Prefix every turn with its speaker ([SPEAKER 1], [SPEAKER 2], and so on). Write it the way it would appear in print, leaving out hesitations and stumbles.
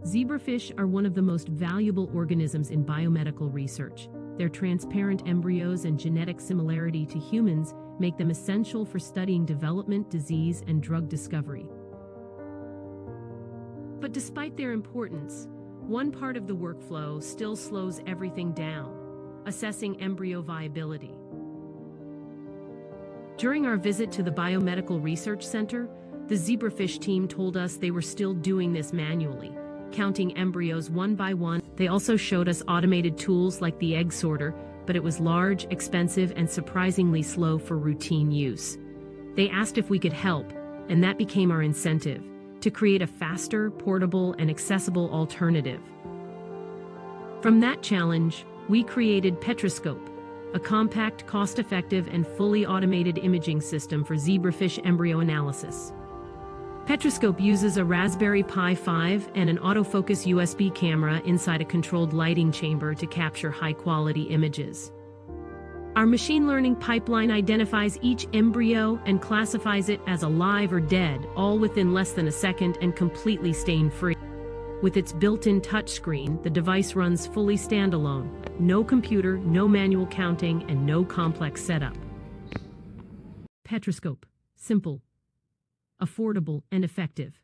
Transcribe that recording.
[SPEAKER 1] Zebrafish are one of the most valuable organisms in biomedical research. Their transparent embryos and genetic similarity to humans make them essential for studying development, disease, and drug discovery. But despite their importance, one part of the workflow still slows everything down: assessing embryo viability. During our visit to the Biomedical Research Center, the zebrafish team told us they were still doing this manually, counting embryos one by one. They also showed us automated tools like the egg sorter, but it was large, expensive, and surprisingly slow for routine use. They asked if we could help, and that became our incentive, to create a faster, portable, and accessible alternative. From that challenge, we created Petriscope, a compact, cost-effective, and fully automated imaging system for zebrafish embryo analysis. Petriscope uses a Raspberry Pi 5 and an autofocus USB camera inside a controlled lighting chamber to capture high-quality images. Our machine learning pipeline identifies each embryo and classifies it as alive or dead, all within less than a second and completely stain-free. With its built-in touchscreen, the device runs fully standalone. No computer, no manual counting, and no complex setup. Petriscope. Simple, affordable, and effective.